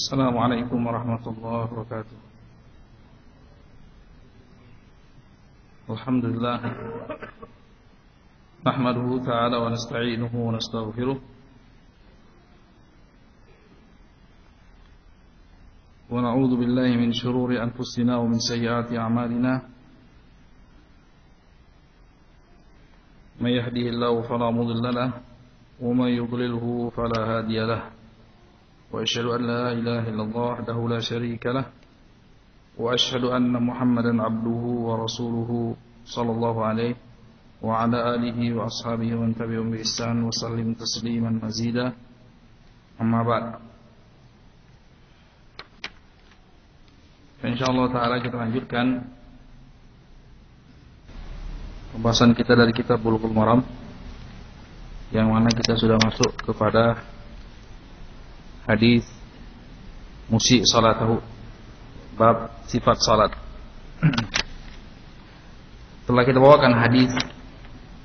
Assalamualaikum warahmatullahi wabarakatuh. Alhamdulillah, nahmaduhu ta'ala wa nasta'inuhu wa nastaghfiruh wa na'udzu billahi min shururi anfusina wa min sayyiati a'malina. May yahdihillahu fala mudilla lahu wa may yudlilhu fala hadiya lahu. وأشهد أن لا إله إلا الله وحده لا شريك له وأشهد أن محمدا عبده ورسوله صلى الله عليه وعلى آله وأصحابه ومن تبعهم بإحسان وسلم تسليما مزيدا. أما بعد, insyaallah ta'ala kita lanjutkan pembahasan kita dari kitab Bulughul Maram, yang mana kita sudah masuk kepada hadis musyi' salatahu, bab sifat salat. Setelah kita bawakan hadis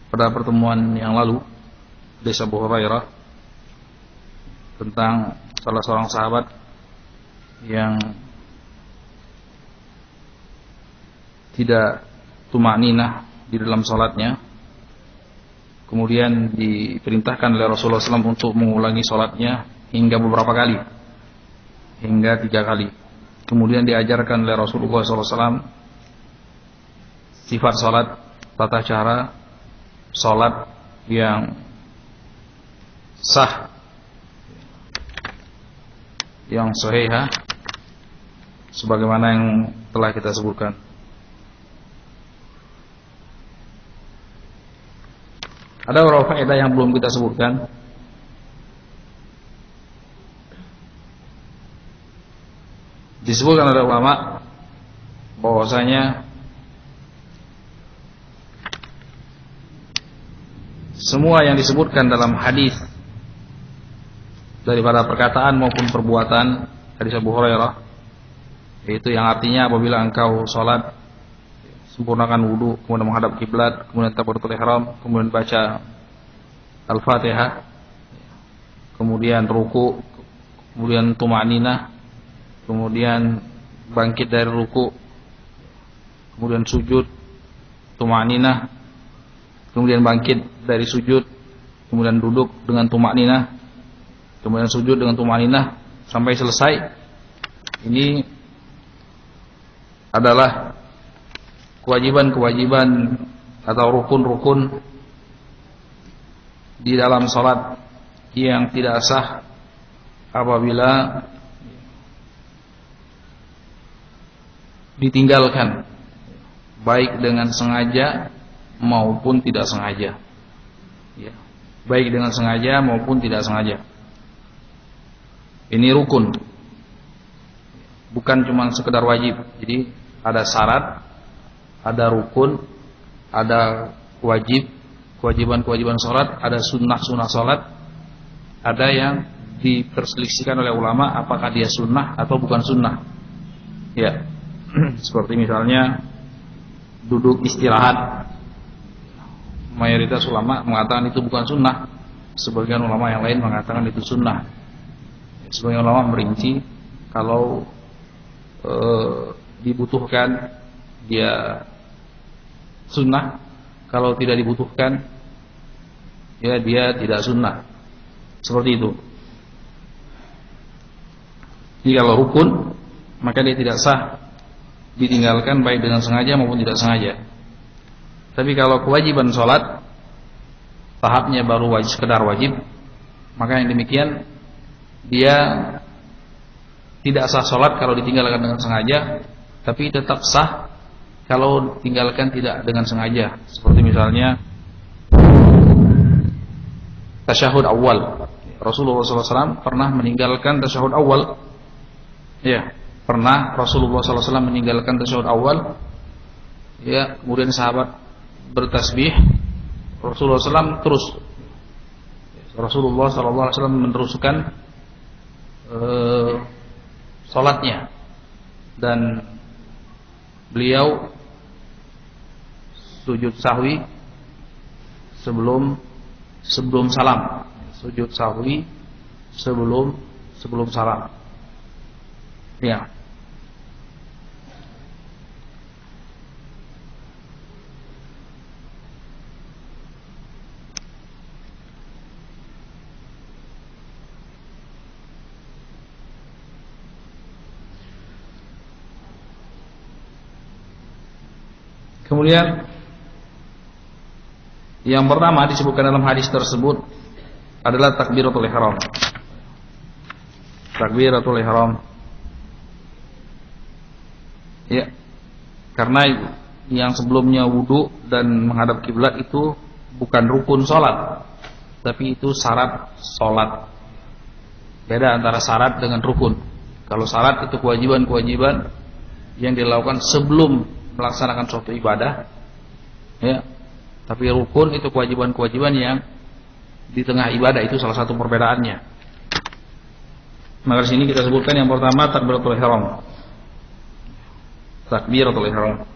pada pertemuan yang lalu dari Abu Hurairah tentang salah seorang sahabat yang tidak tumakninah di dalam salatnya, kemudian diperintahkan oleh Rasulullah SAW untuk mengulangi salatnya hingga beberapa kali, hingga 3 kali. Kemudian diajarkan oleh Rasulullah SAW sifat salat, tata cara salat yang sah, yang sahihah, sebagaimana yang telah kita sebutkan. Ada beberapa faedah yang belum kita sebutkan. Disebutkan oleh ulama bahwasanya semua yang disebutkan dalam hadis daripada perkataan maupun perbuatan hadis Abu Hurairah, yaitu yang artinya apabila engkau salat sempurnakan wudu, kemudian menghadap kiblat, kemudian takbiratul ihram, kemudian baca Al-Fatihah, kemudian ruku, kemudian tumakninah, kemudian bangkit dari ruku, kemudian sujud, tumakninah, kemudian bangkit dari sujud, kemudian duduk dengan tumakninah, kemudian sujud dengan tumakninah sampai selesai. Ini adalah kewajiban-kewajiban atau rukun-rukun di dalam salat yang tidak sah apabila ditinggalkan, baik dengan sengaja maupun tidak sengaja, ya, baik dengan sengaja maupun tidak sengaja. Ini rukun, bukan cuma sekedar wajib. Jadi ada syarat, ada rukun, ada wajib, kewajiban-kewajiban salat, ada sunnah-sunnah salat, ada yang diperselisihkan oleh ulama apakah dia sunnah atau bukan sunnah, ya. Seperti misalnya duduk istirahat, mayoritas ulama mengatakan itu bukan sunnah, sebagian ulama yang lain mengatakan itu sunnah. Sebagian ulama merinci kalau dibutuhkan dia sunnah, kalau tidak dibutuhkan ya dia tidak sunnah, seperti itu. Jadi kalau rukun maka dia tidak sah ditinggalkan baik dengan sengaja maupun tidak sengaja. Tapi kalau kewajiban sholat tahapnya baru wajib, sekedar wajib, maka yang demikian dia tidak sah sholat kalau ditinggalkan dengan sengaja, tapi tetap sah kalau ditinggalkan tidak dengan sengaja. Seperti misalnya tasyahud awal, Rasulullah SAW pernah meninggalkan tasyahud awal, ya. Pernah Rasulullah SAW meninggalkan tasyahud awal, ya, kemudian sahabat bertasbih, Rasulullah SAW terus, Rasulullah SAW meneruskan salatnya, dan beliau sujud sahwi sebelum salam, sujud sahwi sebelum salam. Ya. Kemudian yang pertama disebutkan dalam hadis tersebut adalah takbiratul ihram. Takbiratul ihram. Ya. Karena yang sebelumnya wudu dan menghadap kiblat itu bukan rukun salat, tapi itu syarat salat. Beda antara syarat dengan rukun. Kalau syarat itu kewajiban-kewajiban yang dilakukan sebelum melaksanakan suatu ibadah, ya. Tapi rukun itu kewajiban-kewajiban yang di tengah ibadah, itu salah satu perbedaannya. Maka di sini kita sebutkan yang pertama takbiratul ihram. Takbiratul ihram.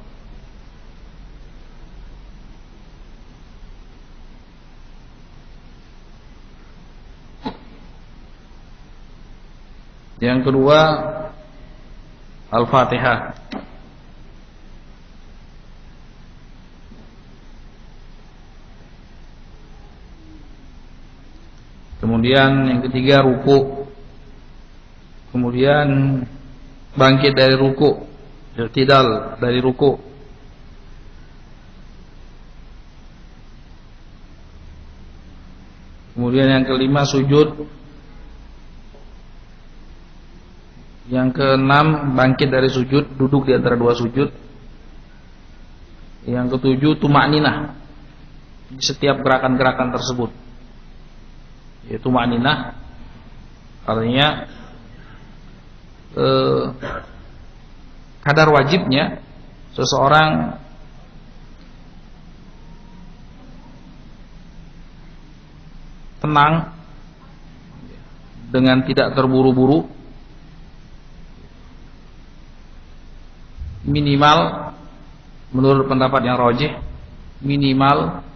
Yang kedua Al-Fatihah. Kemudian yang ketiga ruku. Kemudian bangkit dari ruku, i'tidal dari ruku. Kemudian yang kelima sujud. Yang keenam bangkit dari sujud, duduk di antara dua sujud. Yang ketujuh tumakninah di setiap gerakan-gerakan tersebut. Yaitu tumakninah artinya kadar wajibnya seseorang tenang dengan tidak terburu-buru, minimal menurut pendapat yang rajih minimal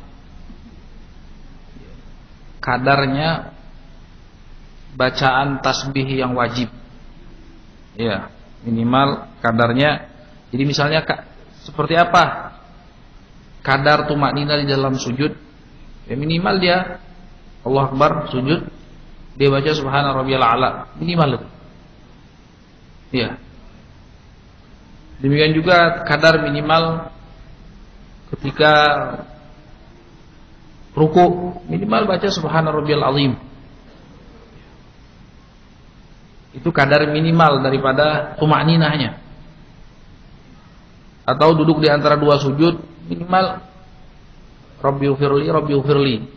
kadarnya bacaan tasbih yang wajib. Ya, minimal kadarnya. Jadi misalnya seperti apa kadar tumakninah di dalam sujud? Ya minimal dia Allah Akbar sujud, dia baca subhana rabbiyal a'la, minimal itu. Ya. Demikian juga kadar minimal ketika ruku, minimal baca subhana rabbiyal azim. Itu kadar minimal daripada tumakninahnya. Atau duduk di antara dua sujud, minimal Rabbighfirli.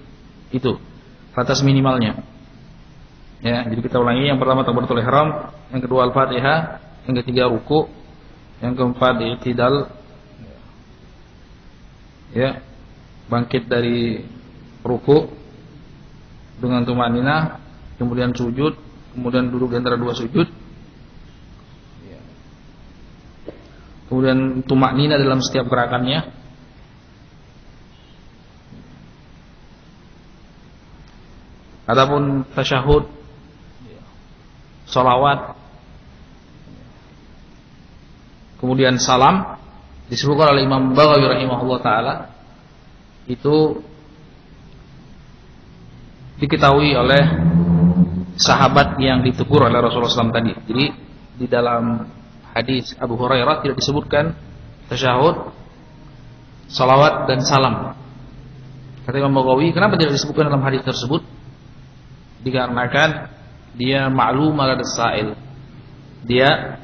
Itu batas minimalnya. Ya, jadi kita ulangi, yang pertama takbiratul ihram, yang kedua Al-Fatihah, yang ketiga ruku, yang keempat i'tidal. Ya, bangkit dari ruku dengan tumakninah, kemudian sujud, kemudian duduk di antara dua sujud, kemudian tumakninah dalam setiap gerakannya. Adapun tasyahud, salawat, kemudian salam disebutkan oleh Imam Baghawi rahimahullah taala, itu diketahui oleh sahabat yang ditegur oleh Rasulullah SAW tadi. Jadi di dalam hadis Abu Hurairah tidak disebutkan tasyahud, salawat dan salam. Kata Imam Baghawi, kenapa tidak disebutkan dalam hadis tersebut? Dikarenakan dia ma'lum ala sa'il. Dia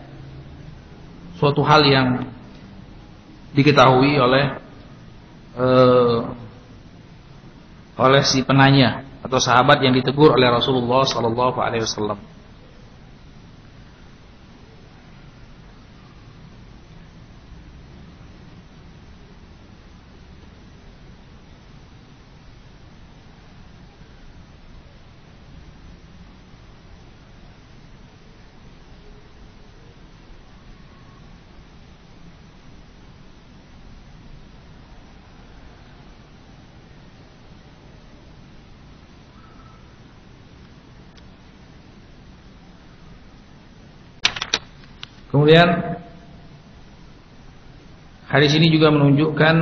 suatu hal yang diketahui oleh si penanya atau sahabat yang ditegur oleh Rasulullah sallallahu alaihi wasallam. Kemudian hadis ini juga menunjukkan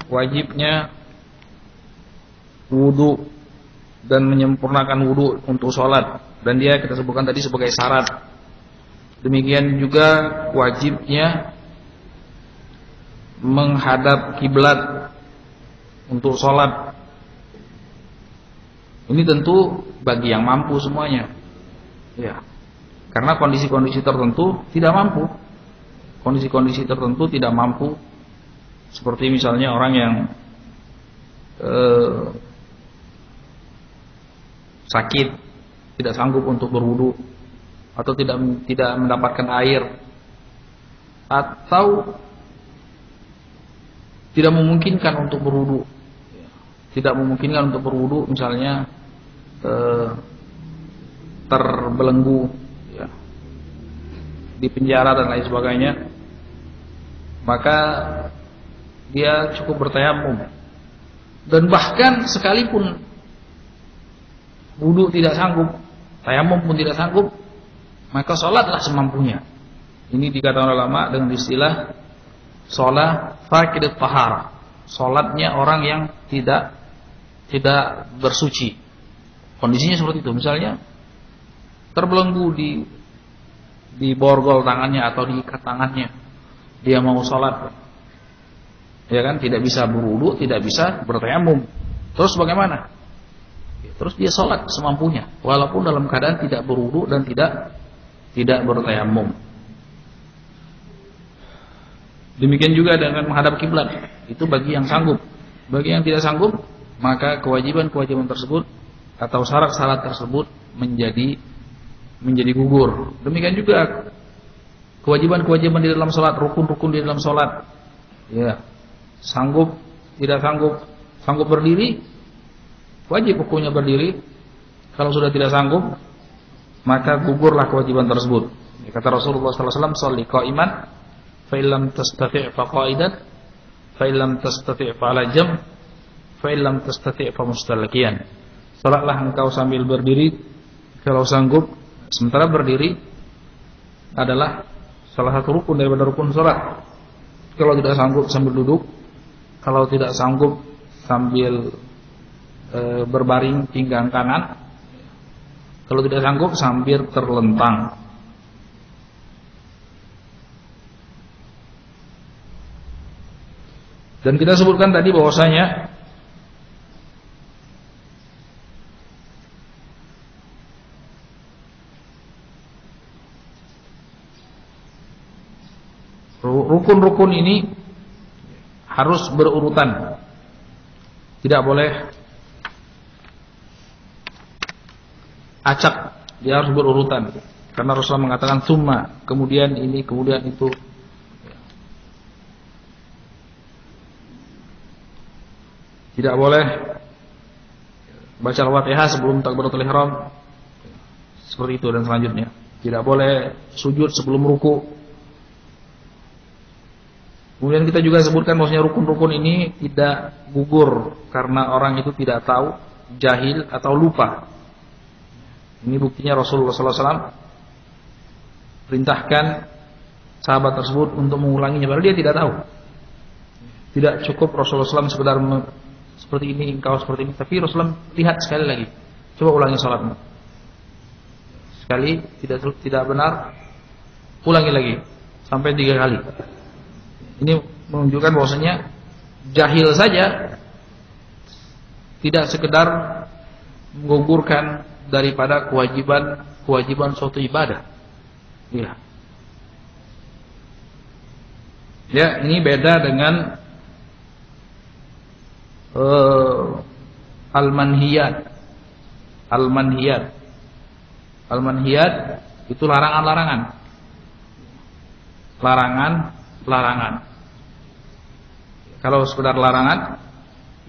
wajibnya wudu dan menyempurnakan wudu untuk sholat, dan dia kita sebutkan tadi sebagai syarat. Demikian juga wajibnya menghadap kiblat untuk sholat. Ini tentu bagi yang mampu semuanya, ya. Karena kondisi-kondisi tertentu tidak mampu. Kondisi-kondisi tertentu tidak mampu, seperti misalnya orang yang sakit, tidak sanggup untuk berwudu, atau tidak mendapatkan air, atau tidak memungkinkan untuk berwudu. Tidak memungkinkan untuk berwudu, misalnya terbelenggu, ya, di penjara dan lain sebagainya, maka dia cukup bertayamum. Dan bahkan sekalipun wudu tidak sanggup, tayamum pun tidak sanggup, maka sholatlah semampunya. Ini dikatakan ulama dengan istilah sholat faqidat tahara, sholatnya orang yang tidak bersuci. Kondisinya seperti itu, misalnya terbelenggu di borgol tangannya atau diikat tangannya, dia mau sholat, ya kan, tidak bisa berwudu, tidak bisa bertayamum. Terus bagaimana? Terus dia sholat semampunya, walaupun dalam keadaan tidak berwudu dan tidak bertayamum. Demikian juga dengan menghadap kiblat, itu bagi yang sanggup. Bagi yang tidak sanggup, maka kewajiban-kewajiban tersebut atau syarat-syarat tersebut menjadi gugur. Demikian juga kewajiban-kewajiban di dalam sholat, rukun-rukun di dalam sholat. Ya, sanggup, tidak sanggup, sanggup berdiri, wajib hukumnya berdiri. Kalau sudah tidak sanggup, maka gugurlah kewajiban tersebut. Kata Rasulullah SAW, "Shalli qa'iman, fa illam tastati' fa qa'idan, fa illam tastati' fa 'ala jam, fa illam tastati' fa mustallaqiyan." Salatlah engkau sambil berdiri kalau sanggup. Sementara berdiri adalah salah satu rukun daripada rukun salat. Kalau tidak sanggup sambil duduk, kalau tidak sanggup sambil berbaring pinggang kanan, kalau tidak sanggup sambil terlentang. Dan kita sebutkan tadi bahwasanya rukun-rukun ini harus berurutan. Tidak boleh acak, dia harus berurutan. Karena Rasulullah mengatakan summa, kemudian ini, kemudian itu. Tidak boleh baca Al-Fatihah sebelum takbiratul ihram, seperti itu dan selanjutnya. Tidak boleh sujud sebelum ruku. Kemudian kita juga sebutkan bahwasanya rukun-rukun ini tidak gugur karena orang itu tidak tahu, jahil atau lupa. Ini buktinya Rasulullah SAW perintahkan sahabat tersebut untuk mengulanginya, padahal dia tidak tahu. Tidak cukup Rasulullah SAW sekedar seperti ini, engkau seperti ini, tapi Rasulullah lihat sekali lagi, coba ulangi salatmu. Sekali tidak benar, ulangi lagi sampai 3 kali. Ini menunjukkan bahwasanya jahil saja tidak sekedar menggugurkan daripada kewajiban suatu ibadah. Ya. Ya, ini beda dengan al-manhiyat. Al-manhiyat itu larangan-larangan. Larangan. Kalau sekedar larangan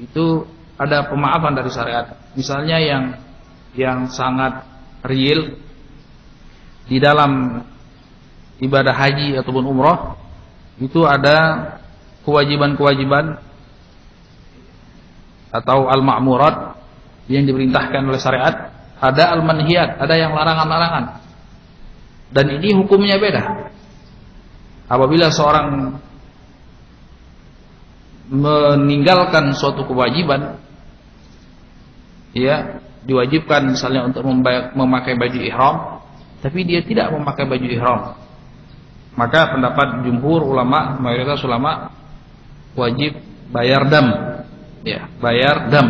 itu ada pemaafan dari syariat. Misalnya yang sangat real di dalam ibadah haji ataupun umroh, itu ada kewajiban-kewajiban atau al-ma'murat yang diperintahkan oleh syariat, ada al-manhiyat, ada yang larangan-larangan. Dan ini hukumnya beda. apabila seorang meninggalkan suatu kewajiban, ya, diwajibkan misalnya untuk memakai baju ihram, tapi dia tidak memakai baju ihram, maka pendapat jumhur ulama, mayoritas ulama, wajib bayar dam, ya, bayar dam,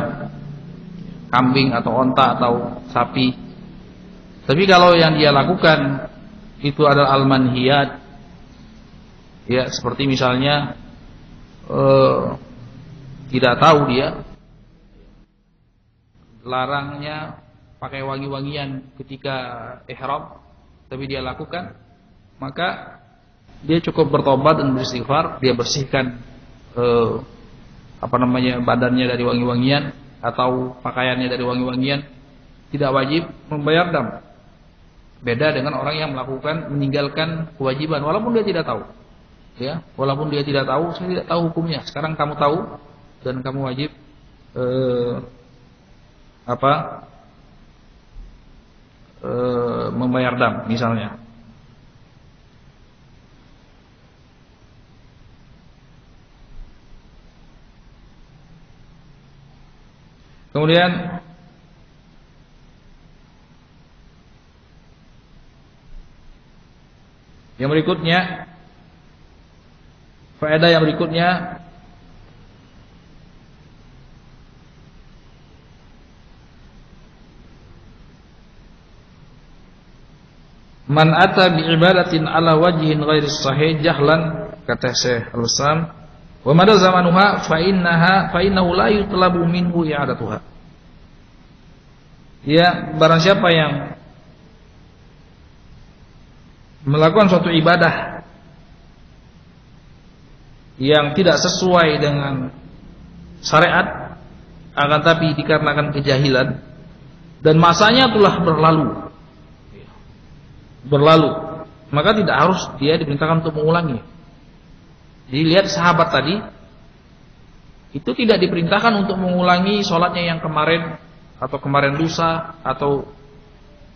kambing atau onta atau sapi. Tapi kalau yang dia lakukan itu adalah al-manhiyat, ya, seperti misalnya tidak tahu dia larangnya pakai wangi-wangian ketika ihram, tapi dia lakukan, maka dia cukup bertobat dan beristighfar, dia bersihkan badannya dari wangi-wangian atau pakaiannya dari wangi-wangian, tidak wajib membayar dam. Beda dengan orang yang meninggalkan kewajiban walaupun dia tidak tahu. Ya, walaupun dia tidak tahu, saya tidak tahu hukumnya. Sekarang kamu tahu dan kamu wajib membayar dam misalnya. Kemudian yang berikutnya, faedah yang berikutnya, man ata bi ibadatin ala wajhin ghairi sahih jahlan, kata Syekh Al-Islam, wa madha zamanuha fa innahu la yutlabu minhu i'adatuha. Ya, barang siapa yang melakukan suatu ibadah yang tidak sesuai dengan syariat, akan tapi dikarenakan kejahilan dan masanya telah berlalu, maka tidak harus dia diperintahkan untuk mengulangi. Jadi lihat sahabat tadi, itu tidak diperintahkan untuk mengulangi sholatnya yang kemarin atau kemarin lusa atau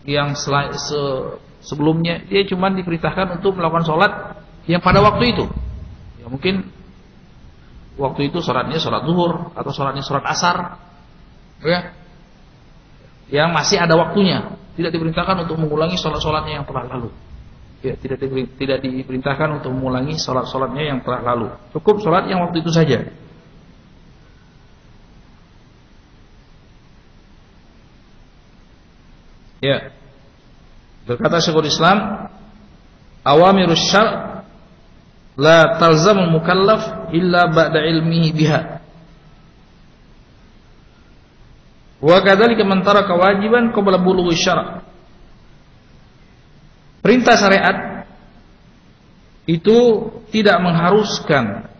yang sebelumnya. Dia cuma diperintahkan untuk melakukan sholat yang pada waktu itu. Ya, mungkin waktu itu sholatnya sholat zuhur atau sholatnya sholat asar, ya, yang masih ada waktunya. Tidak diperintahkan untuk mengulangi sholat-sholatnya yang telah lalu. Ya, tidak diperintahkan untuk mengulangi sholat-sholatnya yang telah lalu. Cukup sholat yang waktu itu saja. Ya, berkata Syekhul Islam, awamirus syar' la talzamul mukallaf illa ba'da ilmihi biha. Wa kadzalika man taraka wajiban qabla bulughi syara'. Perintah syariat itu tidak mengharuskan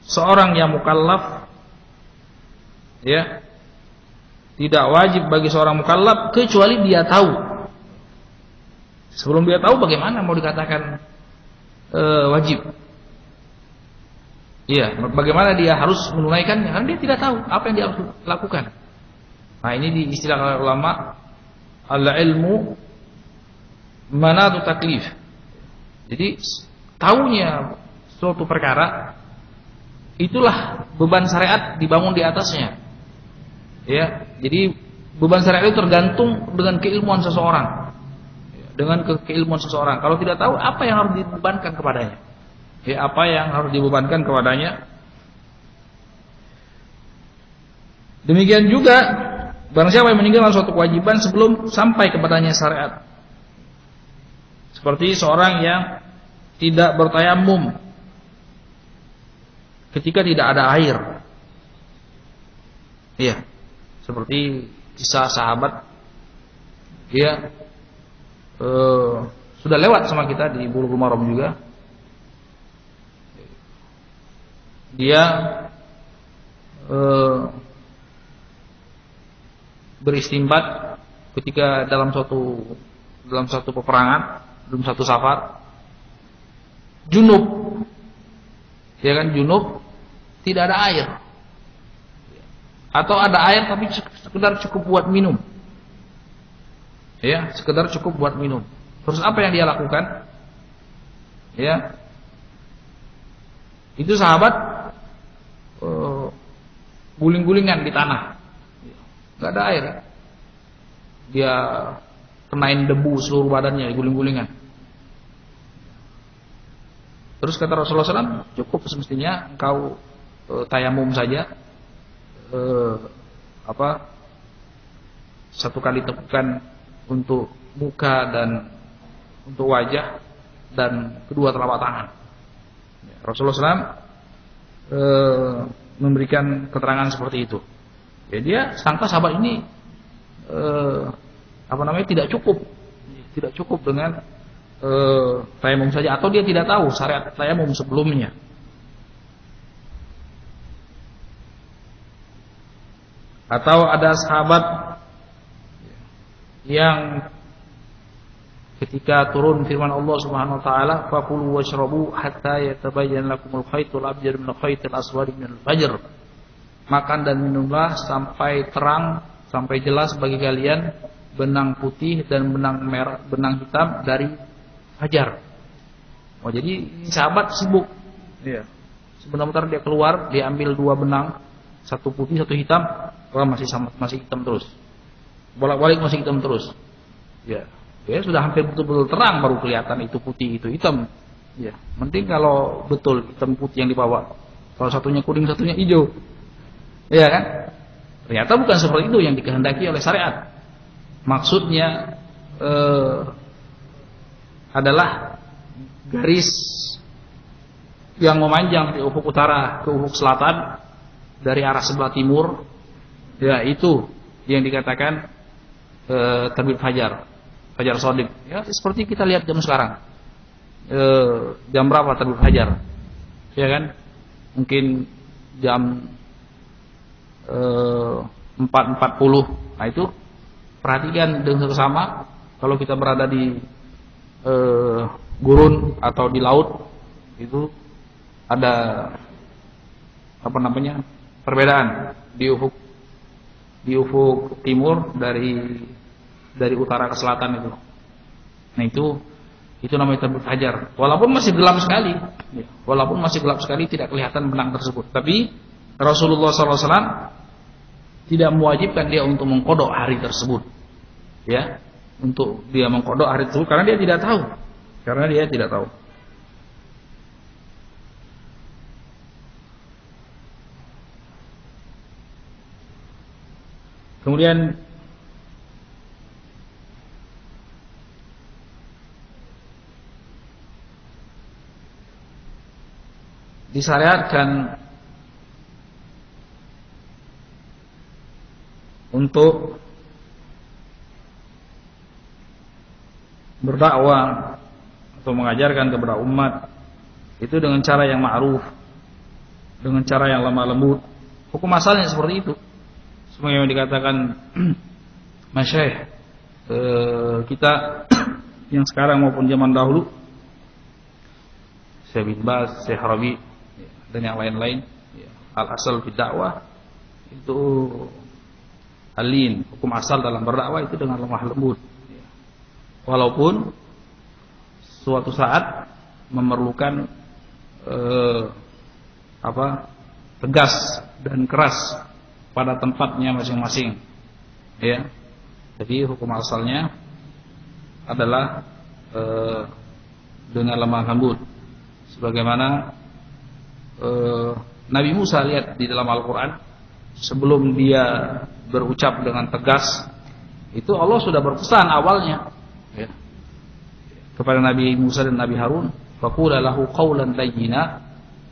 seorang yang mukallaf, ya, tidak wajib bagi seorang mukallaf kecuali dia tahu. Sebelum dia tahu bagaimana mau dikatakan wajib? Iya, bagaimana dia harus menunaikannya? Karena dia tidak tahu apa yang dia harus lakukan. Nah, ini diistilahkan oleh ulama al-ilmu manatu taklif. Jadi tahunya suatu perkara itulah beban syariat dibangun di atasnya. Ya, jadi beban syariat itu tergantung dengan keilmuan seseorang. Dengan keilmuan seseorang. Kalau tidak tahu apa yang harus dibebankan kepadanya. Ya, apa yang harus dibebankan kepadanya. Demikian juga barang siapa yang meninggalkan suatu kewajiban sebelum sampai kepadanya syariat. Seperti seorang yang tidak bertayamum ketika tidak ada air. Iya. Seperti kisah sahabat, dia sudah lewat sama kita di Bulughul Maram juga. Dia beristimbat ketika dalam satu peperangan, dalam satu safar, junub, ya kan, junub, tidak ada air. Atau ada air tapi sekedar cukup buat minum. Ya, sekedar cukup buat minum. Terus apa yang dia lakukan? Ya, Itu sahabat guling-gulingan di tanah, nggak ada air, dia kenain debu seluruh badannya, guling-gulingan. Terus kata Rasulullah SAW, cukup semestinya engkau tayamum saja, satu kali tepukan untuk muka dan untuk wajah dan kedua telapak tangan. Rasulullah SAW memberikan keterangan seperti itu. Ya, dia sangka sahabat ini tidak cukup dengan tayamum saja, atau dia tidak tahu syariat tayamum sebelumnya. Atau ada sahabat yang ketika turun firman Allah Subhanahu wa taala, "Fakulu washrabu hatta yatabayyana lakumul khaytul abyad minal khaytil aswad minal fajr." Makan dan minumlah sampai terang, sampai jelas bagi kalian benang putih dan benang merah, benang hitam dari fajar. Oh, jadi sahabat sibuk. Iya. Sebentar dia keluar, dia ambil dua benang, satu putih, satu hitam, masih hitam terus. Bolak-balik masih hitam terus. Ya. Ya sudah hampir betul-betul terang baru kelihatan itu putih itu hitam. Ya, penting kalau betul hitam putih yang dibawa. Kalau satunya kuning satunya hijau. Iya kan? Ternyata bukan seperti itu yang dikehendaki oleh syariat. Maksudnya adalah garis yang memanjang di ufuk utara ke ufuk selatan dari arah sebelah timur. Ya, itu yang dikatakan terbit fajar. Fajar shadiq. Ya, seperti kita lihat jam sekarang. Jam berapa terbit fajar? Ya kan? Mungkin jam 4.40. Nah, itu perhatikan dengan seksama kalau kita berada di gurun atau di laut, itu ada perbedaan di ufuk timur dari utara ke selatan itu. Nah, itu namanya terbit fajar. Walaupun masih gelap sekali, tidak kelihatan benang tersebut. Tapi Rasulullah SAW tidak mewajibkan dia untuk mengkodok hari tersebut. Ya, untuk dia mengkodok hari tersebut karena dia tidak tahu. Kemudian disyariatkan untuk berdakwah atau mengajarkan kepada umat itu dengan cara yang ma'ruf, dengan cara yang lemah lembut. Hukum asalnya seperti itu. Sebagaimana dikatakan masyayikh kita yang sekarang maupun zaman dahulu, Syekh bin Baz, Syekh Rabi dan yang lain-lain, al-asal fi dakwah itu alin, hukum asal dalam berdakwah itu dengan lemah lembut. Walaupun suatu saat memerlukan tegas dan keras pada tempatnya masing-masing. Ya. Jadi hukum asalnya adalah dengan lemah lembut. Sebagaimana Nabi Musa lihat di dalam Al-Quran, sebelum dia berucap dengan tegas, itu Allah sudah berpesan awalnya, ya, kepada Nabi Musa dan Nabi Harun, faqula lahu qawlan layyina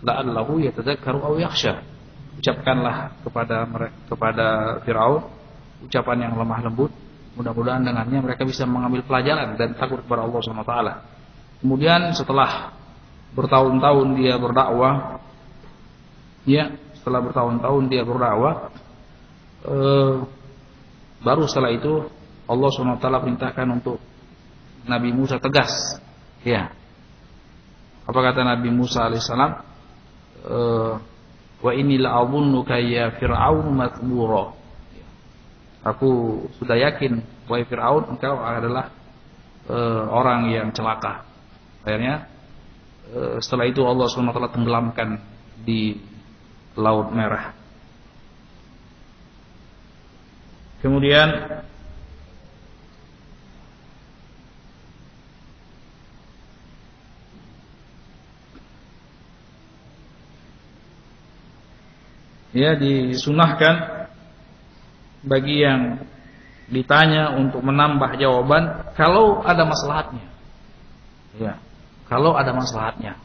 la'allahu yatadzakkaru aw yakhsha. Ucapkanlah kepada Firaun ucapan yang lemah lembut, mudah-mudahan dengannya mereka bisa mengambil pelajaran dan takut kepada Allah Subhanahu wa taala. Kemudian setelah bertahun-tahun dia berdakwah, baru setelah itu Allah Subhanahu wa taala perintahkan untuk Nabi Musa tegas. Ya. Apa kata Nabi Musa alaihissalam? Wa inni la'adhunnuka ya Fir'aun mathbura. Aku sudah yakin wahai Fir'aun engkau adalah orang yang celaka. Akhirnya setelah itu Allah SWT tenggelamkan di Laut Merah. Kemudian ya disunahkan bagi yang ditanya untuk menambah jawaban kalau ada maslahatnya. Ya, kalau ada maslahatnya.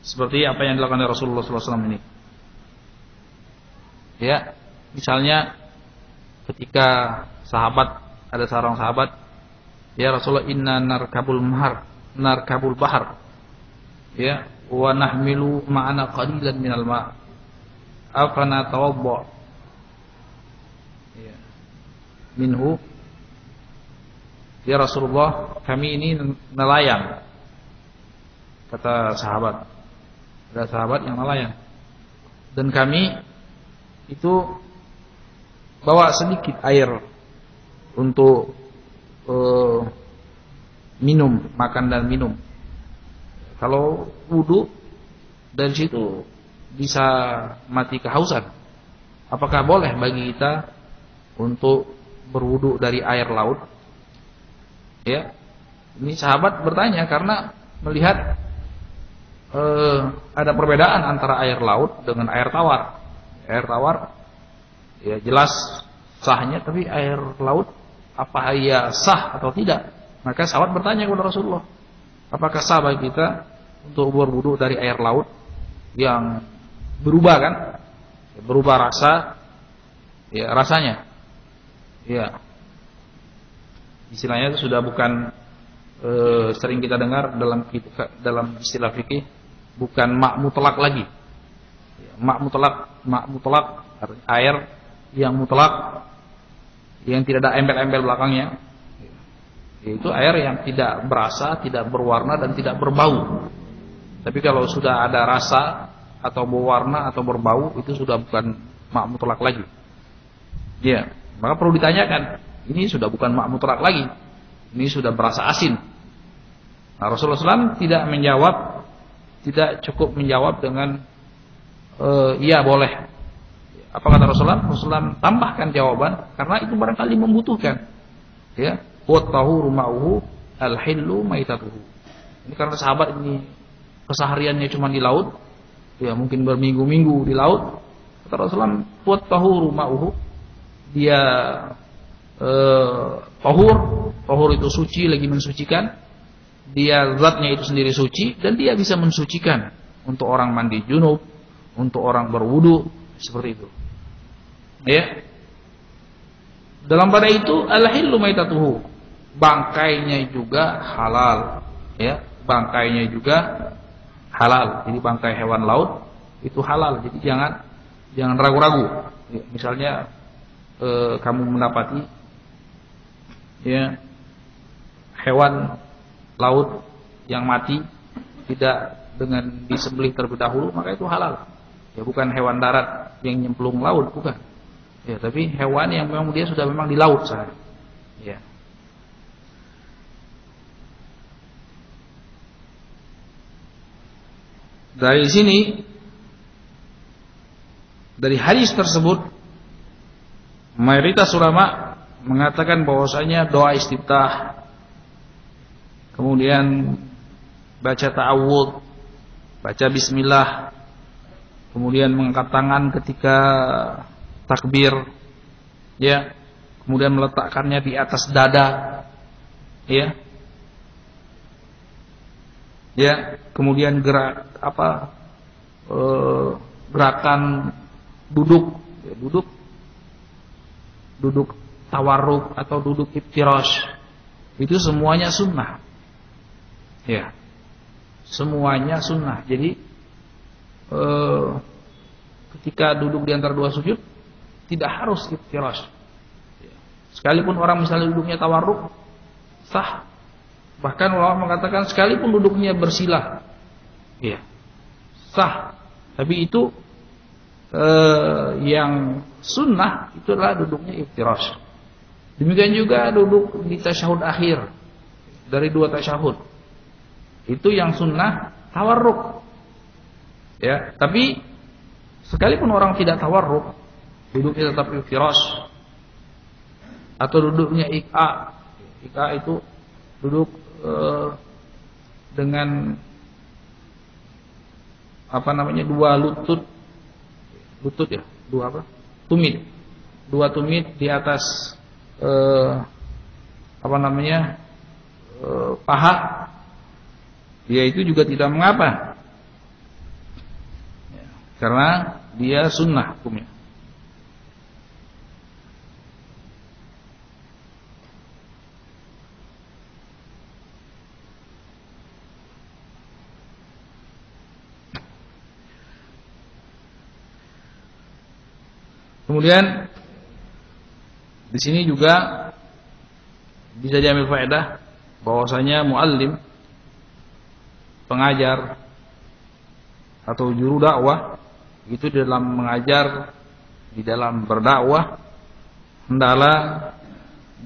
Seperti apa yang dilakukan oleh Rasulullah SAW ini. Ya, misalnya ketika ada seorang sahabat, ya Rasulullah, inna narkabul bahar, ya, wa nahmilu ma'ana qalilan minal ma', afana tawadda, ya, minhu, ya Rasulullah, kami ini nelayan, kata sahabat. Ada sahabat yang nelayan, dan kami itu bawa sedikit air untuk minum, makan dan minum. Kalau wudu dari situ bisa mati kehausan. Apakah boleh bagi kita untuk berwudu dari air laut? Ya, ini sahabat bertanya karena melihat ada perbedaan antara air laut dengan air tawar. Air tawar ya jelas sahnya, tapi air laut apa ya sah atau tidak? Maka sahabat bertanya kepada Rasulullah, apakah sah bagi kita untuk berwudu dari air laut yang berubah kan? Berubah rasa, ya rasanya. Ya. Istilahnya itu sudah bukan sering kita dengar dalam istilah fikih, bukan mak mutlak lagi. Mak mutlak air yang mutlak, yang tidak ada embel-embel belakangnya, yaitu air yang tidak berasa, tidak berwarna dan tidak berbau. Tapi kalau sudah ada rasa atau berwarna atau berbau, itu sudah bukan mak mutlak lagi. Ya, maka perlu ditanyakan, ini sudah bukan mak mutlak lagi, ini sudah berasa asin. Nah, Rasulullah SAW tidak cukup menjawab dengan iya boleh. Apa kata Rasulullah? Rasulullah tambahkan jawaban karena itu barangkali membutuhkan. Ya, wa tahuru ma'uhu al-hillu maitatuhu. Ini karena sahabat ini kesehariannya cuma di laut, ya mungkin berminggu-minggu di laut. Kata Rasulullah, wa tahuru ma'uhu, dia tahur itu suci, lagi mensucikan. Dia zatnya itu sendiri suci dan dia bisa mensucikan untuk orang mandi junub, untuk orang berwudu, seperti itu. Ya. Dalam pada itu al-hillu maitatuhu, bangkainya juga halal, ya, bangkainya juga halal. Jadi bangkai hewan laut itu halal. Jadi jangan ragu-ragu. Ya, misalnya kamu mendapati ya hewan laut yang mati tidak dengan disembelih terlebih dahulu, maka itu halal. Ya bukan hewan darat yang nyemplung laut, bukan. Ya, tapi hewan yang memang dia sudah memang di laut sana. Ya. Dari sini, dari hadis tersebut, mayoritas ulama mengatakan bahwasanya doa istiftah, kemudian baca ta'awudz, baca bismillah, kemudian mengangkat tangan ketika takbir, ya, kemudian meletakkannya di atas dada, ya, kemudian gerakan duduk, ya, duduk tawarruk atau duduk iftirash, itu semuanya sunnah, ya, semuanya sunnah. Jadi ketika duduk di antara dua sujud tidak harus iftirash. Sekalipun orang misalnya duduknya tawarruk, sah. Bahkan ulama mengatakan sekalipun duduknya bersilah, ya, sah. Tapi itu yang sunnah itu adalah duduknya iftirash. Demikian juga duduk di tasyahud akhir dari dua tasyahud. Itu yang sunnah tawarruk. Ya, tapi sekalipun orang tidak tawarruk, duduknya tetap firash atau duduknya iqa. Iqa itu duduk dengan dua lutut ya, tumit, dua tumit di atas paha, dia itu juga tidak mengapa, karena dia sunnah hukumnya. Kemudian di sini juga bisa diambil faedah bahwasanya muallim, pengajar atau juru dakwah itu dalam mengajar, di dalam berdakwah, hendaklah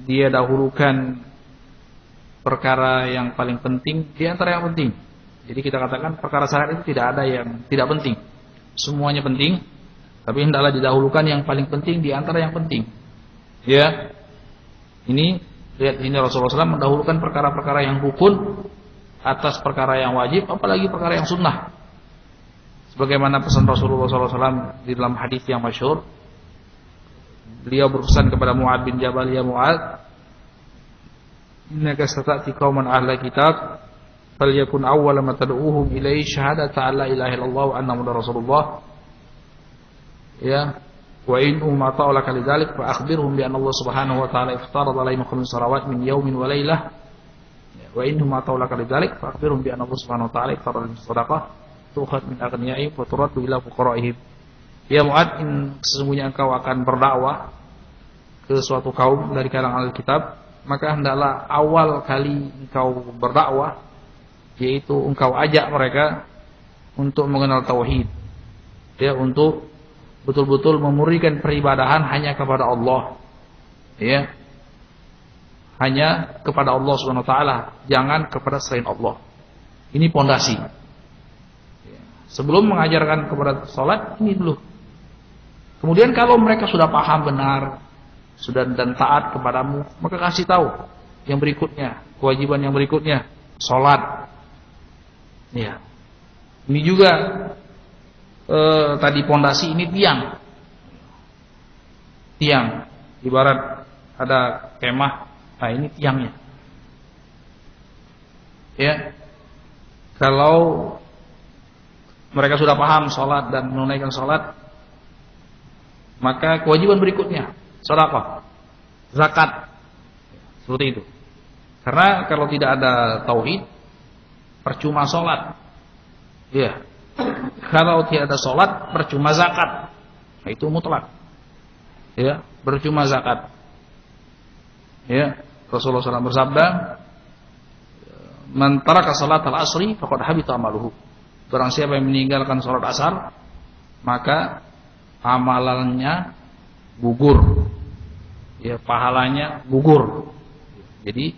dia dahulukan perkara yang paling penting di antara yang penting. Jadi kita katakan perkara syariat itu tidak ada yang tidak penting, semuanya penting. Tapi hendaklah didahulukan yang paling penting di antara yang penting. Ya. Ini lihat, ini Rasulullah SAW mendahulukan perkara-perkara yang rukun atas perkara yang wajib, apalagi perkara yang sunnah. Sebagaimana pesan Rasulullah SAW di dalam hadis yang masyhur, beliau berpesan kepada Mu'adz bin Jabal, ya Mu'adz, innaka sata'ti qauman ahla kitab, falyakun awwala ma tad'uuhum ilaihi syahadatu an la ilaha illallah wa anna muhammadar rasulullah. Ya, wa in ummatu laka lidzalik fa akhbirhum bi anna Allah Subhanahu wa ta'ala iftarada alaihim khamsa salawat min yaumin wa lailah. Wa in ummatu laka lidzalik fa akhbirhum bi anna Allah Subhanahu wa ta'ala iftarada alaihim sadaqah tu'khadh min aghniyaihim wa turaddu ila fuqaraihim. Ya Mu'adz, sesungguhnya engkau akan berdakwah ke suatu kaum dari kalangan Alkitab, maka hendaklah awal kali engkau berdakwah yaitu engkau ajak mereka untuk mengenal tauhid. Ya, untuk betul-betul memurnikan peribadahan hanya kepada Allah. Ya. Hanya kepada Allah Subhanahu wa taala, jangan kepada selain Allah. Ini pondasi. Sebelum mengajarkan kepada salat, ini dulu. Kemudian kalau mereka sudah paham benar, sudah dan taat kepadamu, maka kasih tahu yang berikutnya, kewajiban yang berikutnya, salat. Ya. Ini juga tadi pondasi, ini tiang, ibarat ada kemah, nah ini tiangnya. Ya, kalau mereka sudah paham sholat dan menunaikan sholat, maka kewajiban berikutnya sedekah, zakat, seperti itu. Karena kalau tidak ada tauhid, percuma sholat. Ya. Kalau tidak ada sholat, percuma zakat. Nah, itu mutlak. Ya, percuma zakat. Ya, Rasulullah SAW bersabda, "Man taraka salat al-asri faqad habita amaluhu." Barang siapa yang meninggalkan sholat asar, maka amalannya gugur. Ya, pahalanya gugur. Jadi,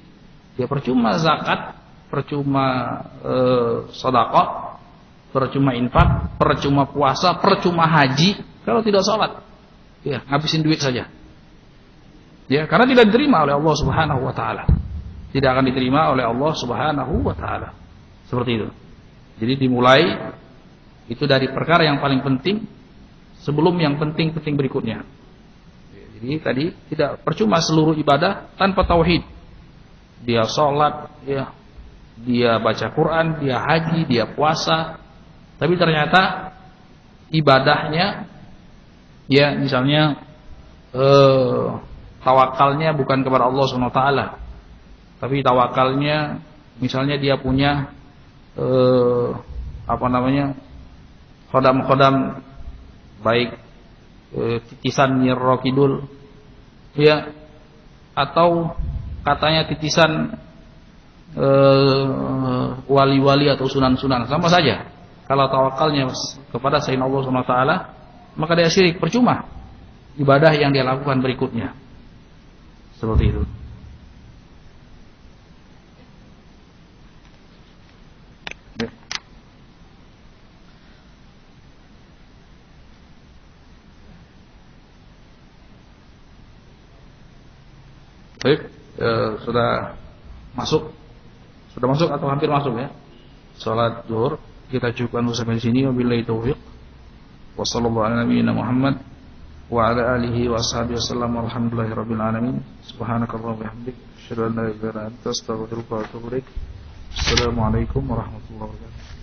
dia percuma zakat, percuma sedekah, percuma infak, percuma puasa, percuma haji kalau tidak sholat. Ya, ngabisin duit saja. Ya, karena tidak diterima oleh Allah Subhanahu wa taala. Tidak akan diterima oleh Allah Subhanahu wa taala. Seperti itu. Jadi dimulai itu dari perkara yang paling penting sebelum yang penting-penting berikutnya. Jadi tadi tidak percuma seluruh ibadah tanpa tauhid. Dia sholat, ya, dia baca Quran, dia haji, dia puasa, tapi ternyata ibadahnya, ya misalnya tawakalnya bukan kepada Allah SWT, tapi tawakalnya misalnya dia punya khodam-khodam baik titisan Nyi Roro Kidul, ya, atau katanya titisan wali-wali atau sunan-sunan, sama saja. Kalau tawakalnya kepada selain Allah SWT, maka dia syirik, percuma ibadah yang dia lakukan berikutnya. Seperti itu. Baik, sudah masuk atau hampir masuk ya. Salat zuhur kita cukupkan sampai di sini. Wabillahi taufiq. Wassallallahu ala nabiyyina Muhammad wa ala alihi wa ashabihi wasallam. Alhamdulillahirabbil alamin. Subhanakallahumma wa bihamdik, asyhadu an la ilaha illa anta, astaghfiruka wa atubu ilaik. Assalamualaikum warahmatullahi wabarakatuh.